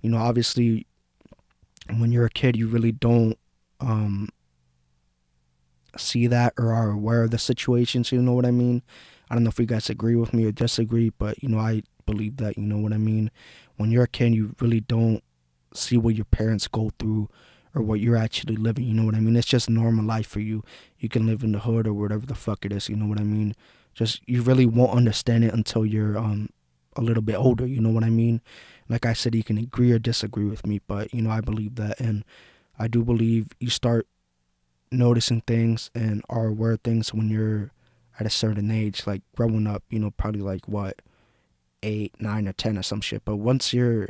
You know, obviously, when you're a kid, you really don't um, see that or are aware of the situations. You know what I mean? I don't know if you guys agree with me or disagree, but you know, I believe that. You know what I mean? When you're a kid, you really don't see what your parents go through or what you're actually living. You know what I mean? It's just normal life for you. You can live in the hood or whatever the fuck it is. You know what I mean? Just you really won't understand it until you're a little bit older. You know what I mean? Like I said, you can agree or disagree with me, but you know I believe that, and I do believe you start noticing things and are aware of things when you're at a certain age, like growing up. You know, probably like what 8, 9, or 10 or some shit. But once you're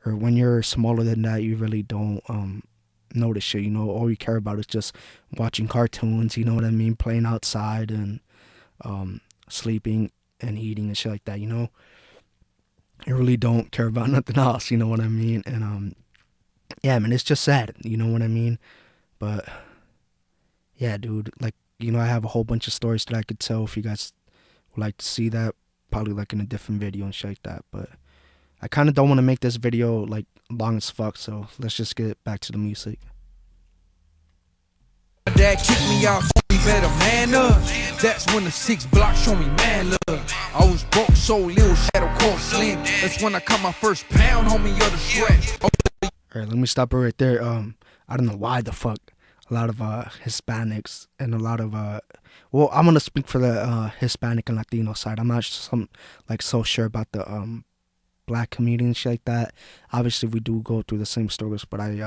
or when you're smaller than that, you really don't notice shit. You know, all you care about is just watching cartoons. You know what I mean? Playing outside and sleeping and eating and shit like that. You know, you really don't care about nothing else. You know what I mean? And yeah, man, it's just sad. You know what I mean? But yeah, dude, like you know, I have a whole bunch of stories that I could tell if you guys would like to see that. Probably like in a different video and shit like that. But I kind of don't want to make this video like long as fuck, so let's just get back to the music. Dad kicked me out, told me better man up. That's when the 6 block showed me man love. I was broke, so little shadow called slim. That's when I caught my first pound, homie, of the stretch. Alright, let me stop it right there. I don't know why the fuck a lot of Hispanics and a lot of well, I'm gonna speak for the Hispanic and Latino side. I'm not so sure about the black community and shit like that. Obviously, we do go through the same struggles, but I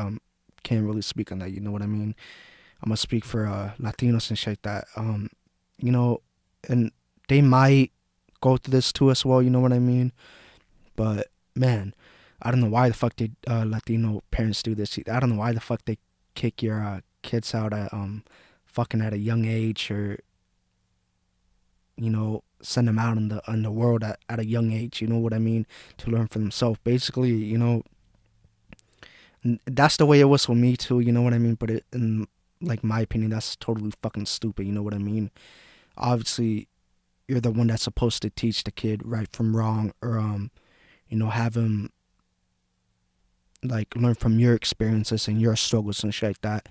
can't really speak on that. You know what I mean? I'm gonna speak for Latinos and shit like that. You know, and they might go through this too as well. You know what I mean? But man, I don't know why the fuck they Latino parents do this. I don't know why the fuck they kick your kids out at fucking at a young age, or you know, send them out in the world at a young age. You know what I mean? To learn for themselves. Basically, you know, that's the way it was for me too. You know what I mean? But in like my opinion, that's totally fucking stupid. You know what I mean? Obviously, you're the one that's supposed to teach the kid right from wrong, or you know, have him like learn from your experiences and your struggles and shit like that.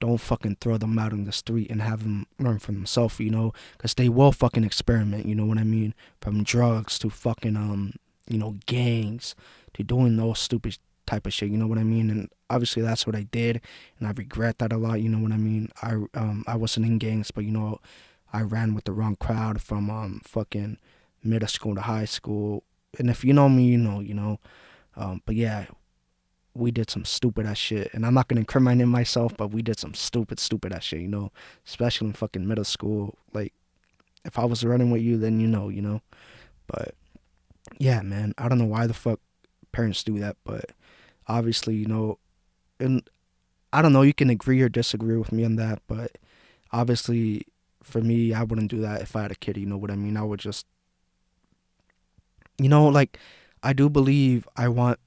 Don't fucking throw them out in the street and have them learn for themselves, you know, because they will fucking experiment. You know what I mean? From drugs to fucking you know, gangs to doing those stupid type of shit. You know what I mean? And obviously that's what I did, and I regret that a lot. You know what I mean? I wasn't in gangs, but you know, I ran with the wrong crowd from fucking middle school to high school. And if you know me, you know, you know. But yeah, we did some stupid ass shit, and I'm not gonna incriminate myself, but we did some stupid ass shit, you know, especially in fucking middle school. Like, if I was running with you, then you know. But yeah, man, I don't know why the fuck parents do that, but obviously, you know, and I don't know, you can agree or disagree with me on that, but obviously, for me, I wouldn't do that if I had a kid. You know what I mean? I would just, you know, like, I do believe I want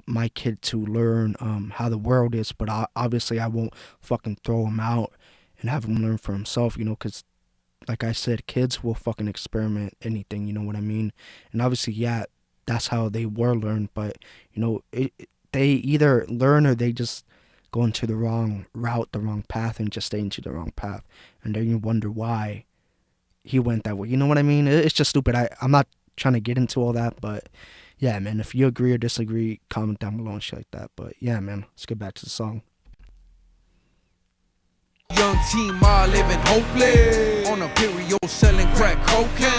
my kid to learn how the world is, but obviously I won't fucking throw him out and have him learn for himself, you know, because like I said, kids will fucking experiment anything, you know what I mean? And obviously, yeah, that's how they were learned, but you know, they either learn or they just go into the wrong route, the wrong path, and just stay into the wrong path, and then you wonder why he went that way. You know what I mean? It's just stupid. I'm not trying to get into all that, but yeah, man, if you agree or disagree, comment down below and shit like that. But yeah, man, let's get back to the song. Young teen ma living hopeless, on a period selling crack cocaine.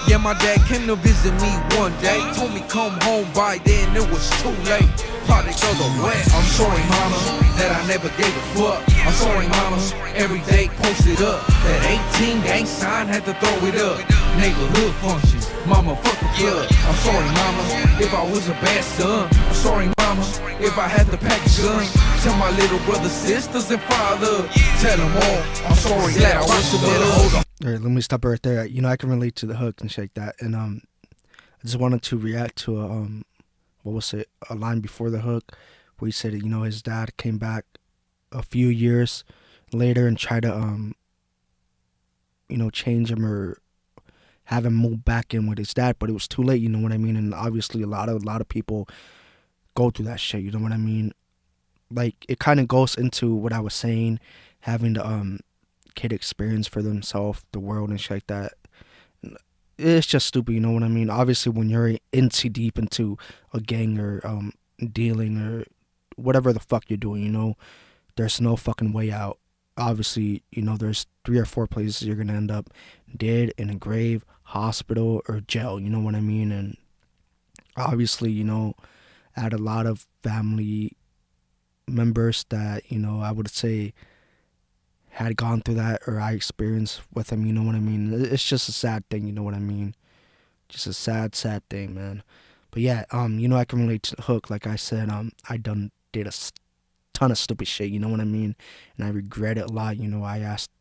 Yeah, my dad came to visit me one day, told me come home, by then it was too late. Product of the West. I'm sorry, mama, that I never gave a fuck. I'm sorry, mama, every day posted up. That 18 gang sign had to throw it up. Neighborhood functions, mama fuck the club. I'm sorry, mama, if I was a bad son. I'm sorry, mama, if I had to pack a gun. Tell my little brothers, sisters, and father, tell them all, I'm sorry that I was a better hold on. All right, let me stop right there. You know, I can relate to the hook and shit like that, and I just wanted to react to what was it, a line before the hook, where he said, you know, his dad came back a few years later and tried to you know, change him or have him move back in with his dad, but it was too late. You know what I mean? And obviously, a lot of people go through that shit. You know what I mean? Like it kind of goes into what I was saying, having the kid experience for themselves, the world and shit like that. It's just stupid. You know what I mean? Obviously, when you're into deep into a gang or dealing or whatever the fuck you're doing, you know, there's no fucking way out. Obviously, you know, there's 3 or 4 places you're gonna end up: dead, in a grave, hospital, or jail. You know what I mean? And obviously, you know, I had a lot of family members that, you know, I would say had gone through that, or I experienced with them. You know what I mean? It's just a sad thing. You know what I mean? Just a sad, sad thing, man. But yeah, you know, I can relate to Hook. Like I said, I did a ton of stupid shit. You know what I mean? And I regret it a lot. You know, I asked,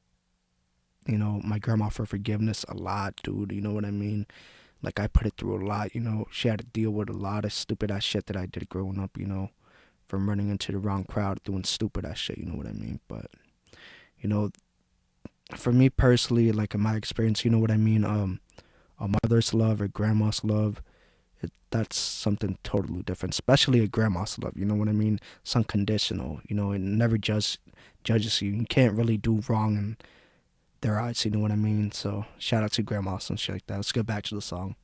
you know, my grandma for forgiveness a lot, dude. You know what I mean? Like I put it through a lot. You know, she had to deal with a lot of stupid ass shit that I did growing up. You know, from running into the wrong crowd, doing stupid ass shit. You know what I mean? But you know, for me personally, like in my experience, you know what I mean? A mother's love or grandma's love, that's something totally different. Especially a grandma's love. You know what I mean? It's unconditional. You know, it never judges you. You can't really do wrong in their eyes. You know what I mean? So shout out to grandmas and shit like that. Let's get back to the song.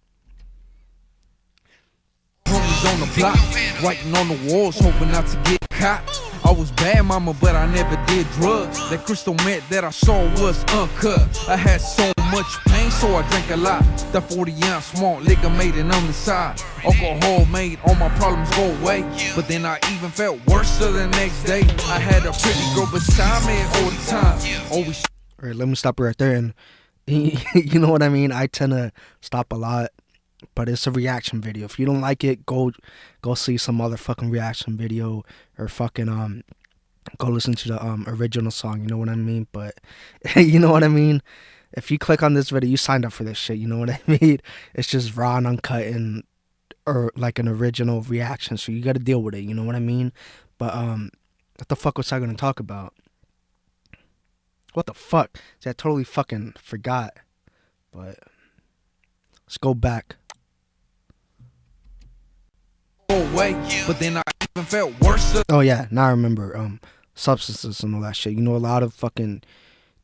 Homies on the block, writing on the walls, hoping not to get caught. I was bad, mama, but I never did drugs. That crystal meth that I saw was uncut. I had so much pain, so I drank a lot. That 40-ounce small liquor made it on the side. Alcohol made all my problems go away. But then I even felt worse the next day. I had a pretty girl beside me all the time. Always. All right, let me stop right there. And you know what I mean? I tend to stop a lot. But it's a reaction video. If you don't like it, go see some other fucking reaction video, or fucking go listen to the original song. You know what I mean? But you know what I mean? If you click on this video, you signed up for this shit. You know what I mean? It's just raw and uncut, and or like an original reaction. So you got to deal with it. You know what I mean? But what the fuck was I gonna talk about? What the fuck? See, I totally fucking forgot. But let's go back. Away, but then I even felt worse. Oh yeah, now I remember. Substances and all that shit. You know, a lot of fucking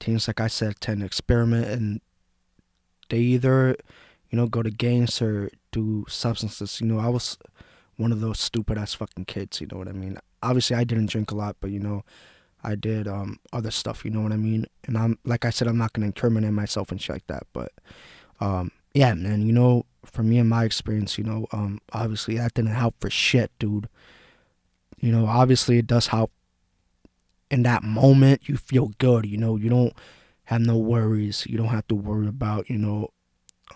teens, like I said, tend to experiment, and they either, you know, go to gangs or do substances. You know, I was one of those stupid ass fucking kids. You know what I mean? Obviously, I didn't drink a lot, but you know, I did other stuff. You know what I mean? And I'm, like I said, I'm not gonna incriminate myself and shit like that. But yeah, man. You know, for me and my experience, you know, obviously that didn't help for shit, dude. You know, obviously it does help. In that moment, you feel good. You know, you don't have no worries. You don't have to worry about, you know,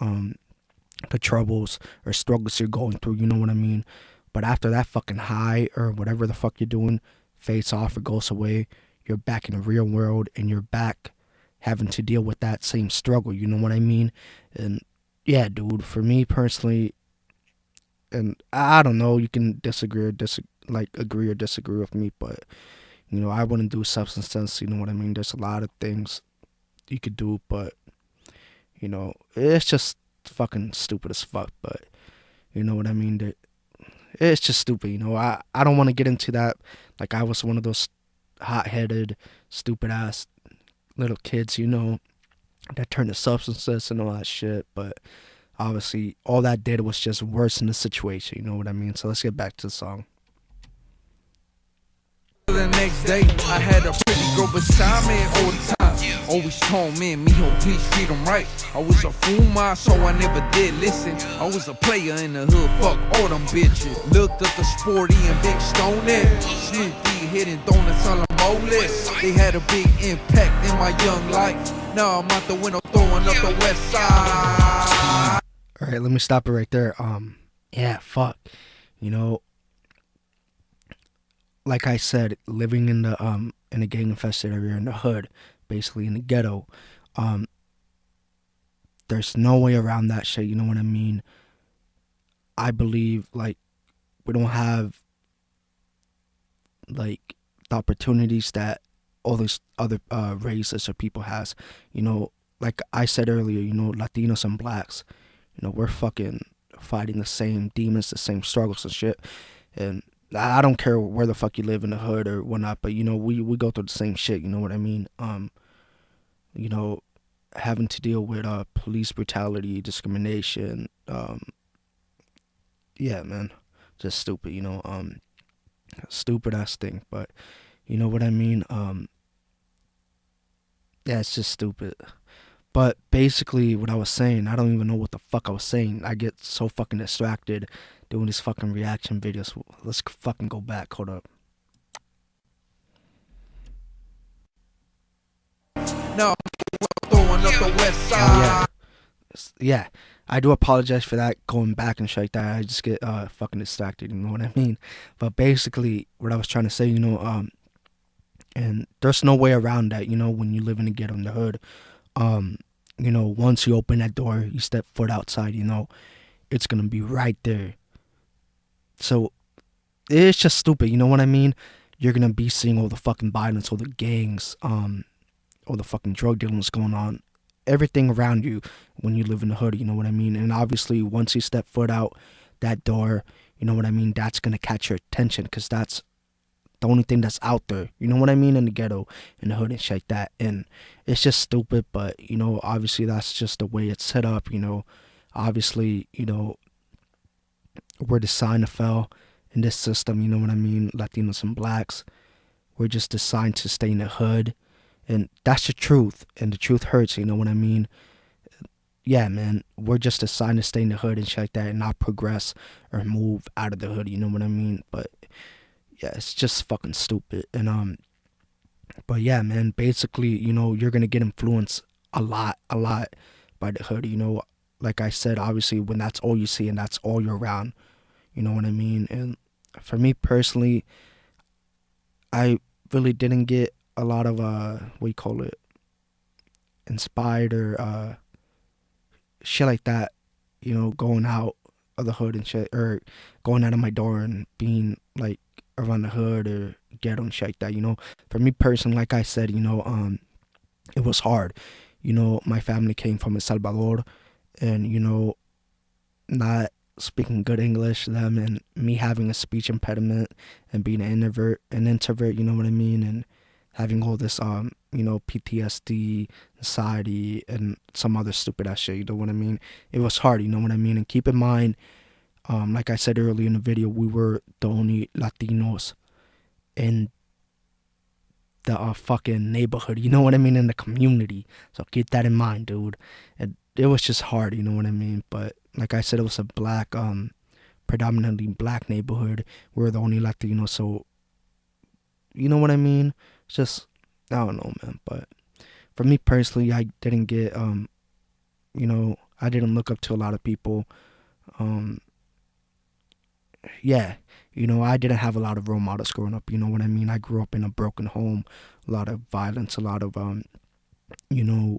the troubles or struggles you're going through. You know what I mean? But after that fucking high or whatever the fuck you're doing fades off or goes away, you're back in the real world, and you're back having to deal with that same struggle. You know what I mean? And yeah, dude, for me personally, and I don't know, you can disagree or agree or disagree with me, but you know, I wouldn't do substances. You know what I mean? There's a lot of things you could do, but you know, it's just fucking stupid as fuck. But you know what I mean? It's just stupid. You know, I don't want to get into that. Like I was one of those hot-headed, stupid ass little kids, you know, that turned to substances and all that shit. But obviously, all that did was just worsen the situation. You know what I mean? So let's get back to the song. The next day, I had a pretty girl beside me all the time. Always told me, mijo, please treat them right. I was a fool, so I never did listen. I was a player in the hood, fuck all them bitches. Looked at the Sporty and Big Stone, Snoop D hitting donuts on the molest. They had a big impact in my young life. Now I'm out the window throwing up the west side. All right, let me stop it right there. Yeah, fuck. You know, like I said, living in a gang infested area in the hood, basically in the ghetto, there's no way around that shit. You know what I mean? I believe like we don't have like the opportunities that all these other races or people has. You know, like I said earlier, you know, Latinos and blacks, you know, we're fucking fighting the same demons, the same struggles and shit. And I don't care where the fuck you live in the hood or whatnot, but you know, we go through the same shit. You know what I mean? You know, having to deal with police brutality, discrimination. Yeah, man, just stupid. You know, stupid ass thing. But you know what I mean? Yeah, it's just stupid. But basically, what I was saying, I don't even know what the fuck I was saying. I get so fucking distracted doing these fucking reaction videos. Let's fucking go back. Hold up. No, throwing up the west Oh, side. yeah. I do apologize for that, going back and shit like that. I just get fucking distracted, you know what I mean? But basically, what I was trying to say, you know, and there's no way around that, you know, when you live in the ghetto in the hood. You know, once you open that door, you step foot outside, you know, it's gonna be right there. So it's just stupid, you know what I mean? You're gonna be seeing all the fucking violence, all the gangs, all the fucking drug dealing that's going on, everything around you when you live in the hood, you know what I mean? And obviously, once you step foot out that door, you know what I mean, that's gonna catch your attention, because that's the only thing that's out there, you know what I mean, in the ghetto, in the hood and shit like that. And it's just stupid, but you know, obviously that's just the way it's set up, you know. Obviously, you know, we're designed to fail in this system, you know what I mean? Latinos and blacks, we're just designed to stay in the hood, and that's the truth, and the truth hurts, you know what I mean? Yeah, man, we're just designed to stay in the hood and shit like that, and not progress or move out of the hood, you know what I mean? But yeah, it's just fucking stupid. And but yeah, man, basically, you know, you're gonna get influenced a lot by the hood, you know. Like I said, obviously, when that's all you see and that's all you're around, you know what I mean? And for me personally, I really didn't get a lot of what you call it, inspired or shit like that, you know, going out of the hood and shit, or going out of my door and being like around the hood or ghetto and shit like that, you know. For me personally, like I said, you know, it was hard. You know, my family came from El Salvador, and you know, not speaking good English, them, and me having a speech impediment and being an introvert, you know what I mean, and having all this you know, PTSD, anxiety, and some other stupid ass shit, you know what I mean? It was hard, you know what I mean? And keep in mind, like I said earlier in the video, we were the only Latinos in the fucking neighborhood, you know what I mean, in the community. So keep that in mind, dude. It was just hard, you know what I mean? But like I said, it was a black, predominantly black neighborhood. We were the only Latinos, so you know what I mean? It's just, I don't know, man. But for me personally, I didn't get, you know, I didn't look up to a lot of people. Yeah, you know, I didn't have a lot of role models growing up, you know what I mean? I grew up in a broken home, a lot of violence, a lot of, you know,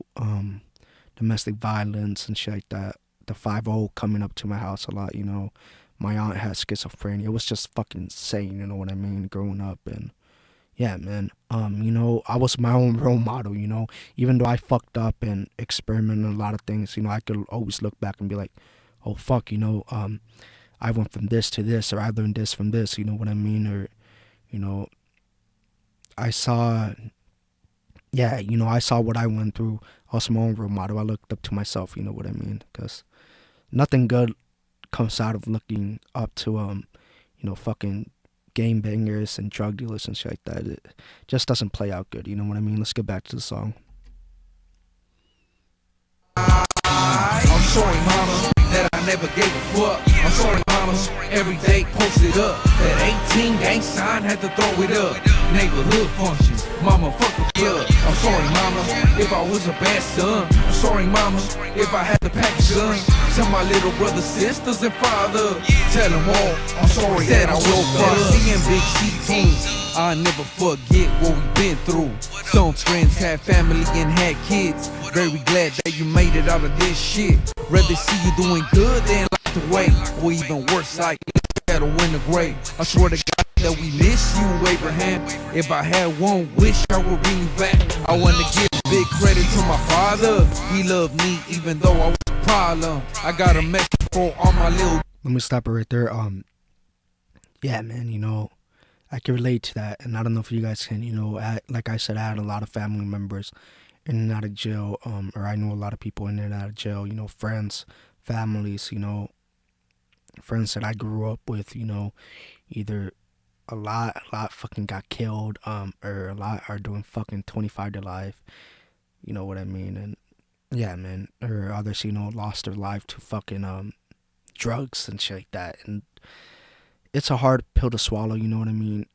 domestic violence and shit like that. The 5-0 coming up to my house a lot, you know. My aunt had schizophrenia. It was just fucking insane, you know what I mean, growing up. And yeah, man, you know, I was my own role model, you know. Even though I fucked up and experimented a lot of things, you know, I could always look back and be like, oh, fuck, you know, I went from this to this, or I learned this from this, you know what I mean? Or, you know, I saw, yeah, you know, I saw what I went through. I was my own role model. I looked up to myself, you know what I mean? Because nothing good comes out of looking up to, you know, fucking game bangers and drug dealers and shit like that. It just doesn't play out good, you know what I mean? Let's get back to the song. I'm sorry, mama, that I never gave a fuck. I'm sorry, mama, every day posted up. That 18 gang sign had to throw it up. Neighborhood functions, mama, fuck the club. I'm sorry, mama, if I was a bad son. I'm sorry, mama, if I had to pack a gun. Tell my little brothers, sisters, and father, tell them all, I'm sorry that I woke up. Seeing big C-Teens, I'll never forget what we've been through. Some friends had family and had kids. Very glad that you made it out of this shit. Rather see you doing good than like the way, or even worse, like that'll win the grave. I swear to God that we miss you, Abraham. If I had one wish, I would bring you back. I want to give big credit to my father. He loved me even though I was a problem. I got a message for all my little. Let me stop it right there. Yeah, man, I can relate to that, and I don't know if you guys can. Like I said, I had a lot of family members in and out of jail, or I knew a lot of people in and out of jail. Friends, families, friends that I grew up with. Either a lot fucking got killed, or a lot are doing fucking 25 to life. You know what I mean? And yeah, man, or others, lost their life to fucking drugs and shit like that. And it's a hard pill to swallow. You know what I mean?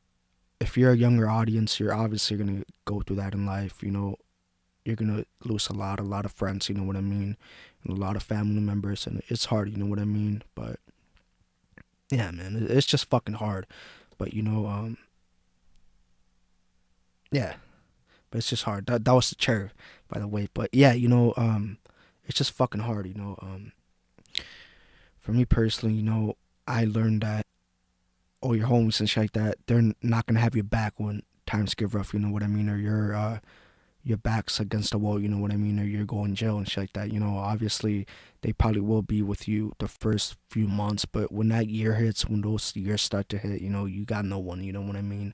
If you're a younger audience, you're obviously gonna go through that in life. You're gonna lose a lot of friends. You know what I mean, and a lot of family members, and it's hard. You know what I mean? But yeah, man, it's just fucking hard. But yeah, but it's just hard. That was the chair, by the way. But yeah, it's just fucking hard. For me personally, I learned that all your homies and shit like that, they're not gonna have your back when times get rough. You know what I mean? Or your back's against the wall, you know what I mean, or you're going to jail and shit like that. Obviously they probably will be with you the first few months, but when that year hits, when those years start to hit, you got no one, you know what I mean?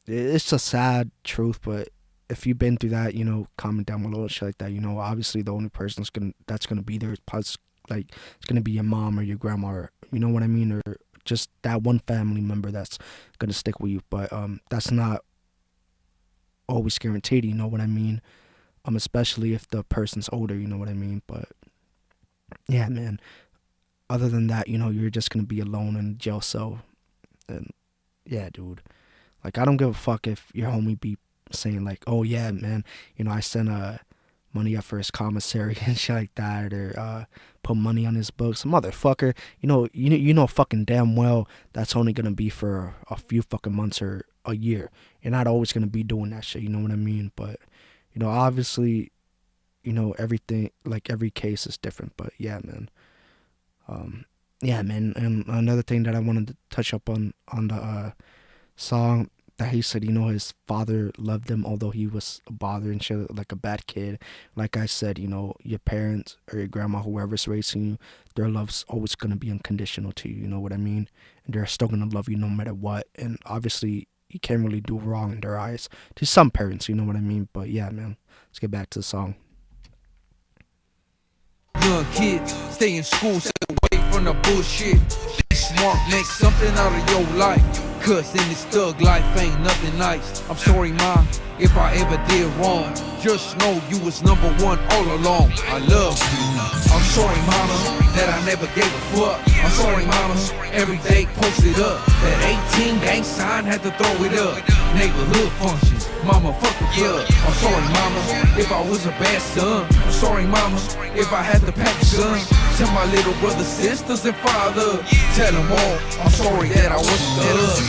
It's a sad truth, but if you've been through that, comment down below and shit like that. Obviously the only person that's gonna be there is plus like it's gonna be your mom or your grandma, or you know what I mean, or just that one family member that's gonna stick with you. But that's not always guaranteed, you know what I mean? Especially if the person's older, you know what I mean? But yeah, man. Other than that, you're just gonna be alone in a jail cell. And yeah, dude. Like I don't give a fuck if your homie be saying like, oh yeah, man, I sent money up for his commissary and shit like that, or put money on his books. Motherfucker, you know fucking damn well that's only gonna be for a few fucking months or a year. You're not always gonna be doing that shit, you know what I mean? But obviously, everything, like every case is different. But yeah, man. Yeah, man. And another thing that I wanted to touch up on the song, that he said, his father loved him although he was a bother and shit, like a bad kid. Like I said, your parents or your grandma, whoever's raising you, their love's always gonna be unconditional to you. You know what I mean? And they're still gonna love you no matter what. And obviously, you can't really do wrong in their eyes. To some parents, you know what I mean? But yeah, man. Let's get back to the song. Young kids, stay in school, stay away from the bullshit. Be smart, make something out of your life. Cause in this thug life ain't nothing nice. I'm sorry, ma, if I ever did wrong. Just know you was number one all along. I love you. I'm sorry, mama, that I never gave a fuck. I'm sorry, mama, every day posted up. That 18 gang sign had to throw it up. Neighborhood functions, mama fuck the club. I'm sorry, mama, if I was a bad son. I'm sorry, mama, if I had to pack a gun. Tell my little brothers, sisters, and father, tell them all, I'm sorry that I was thug.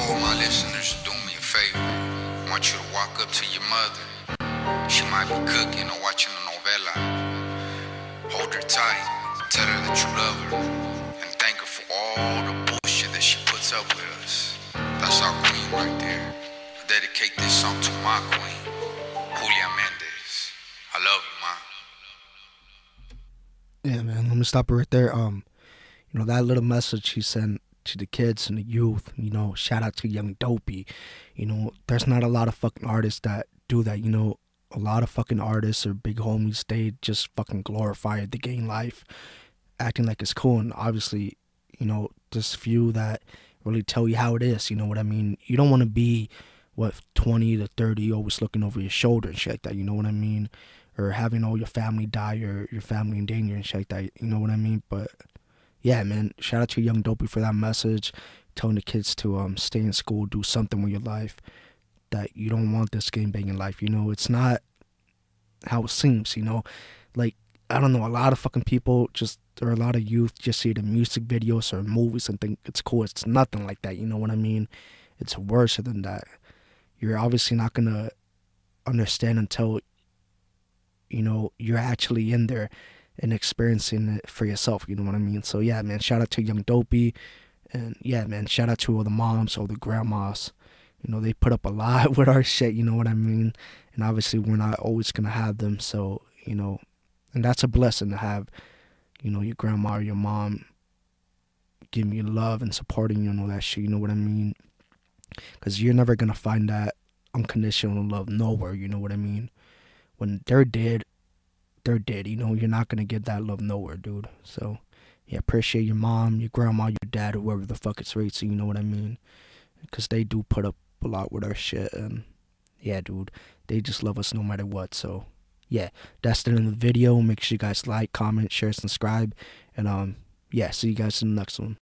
All my listeners, do me a favor. I want you to walk up to your mother. She might be cooking or watching a novela. Hold her tight, tell her that you love her, and thank her for all the bullshit that she puts up with us. That's our queen right there. I dedicate this song to my queen, Julia Mendez. I love you, ma. Yeah, man. Let me stop it right there. That little message he sent to the kids and the youth, shout out to Young Dopey. There's not a lot of fucking artists that do that. A lot of fucking artists or big homies, they just fucking glorify the gang life, acting like it's cool. And obviously, there's few that really tell you how it is. You know what I mean? You don't want to be, 20 to 30, always looking over your shoulder and shit like that. You know what I mean? Or having all your family die or your family in danger and shit like that. You know what I mean? But yeah, man, shout out to Young Dopey for that message, telling the kids to stay in school, do something with your life. That you don't want this game banging life. It's not how it seems. Like I don't know, a lot of fucking people or a lot of youth just see the music videos or movies and think it's cool. It's nothing like that. You know what I mean? It's worse than that. You're obviously not gonna understand until you're actually in there and experiencing it for yourself. You know what I mean? So yeah, man, shout out to Young Dopey, and yeah, man, shout out to all the moms, all the grandmas. They put up a lot with our shit. You know what I mean? And obviously, we're not always gonna have them. So and that's a blessing to have. Your grandma or your mom giving you love and supporting you and all that shit, you know what I mean? Because you're never gonna find that unconditional love nowhere, you know what I mean? When they're dead, you know, you're not gonna get that love nowhere, dude. So yeah, appreciate your mom, your grandma, your dad, whoever the fuck is raising, you know what I mean? Because they do put up a lot with our shit, and yeah, dude, they just love us no matter what. So yeah, that's it in the video. Make sure you guys like, comment, share, subscribe, and yeah, see you guys in the next one.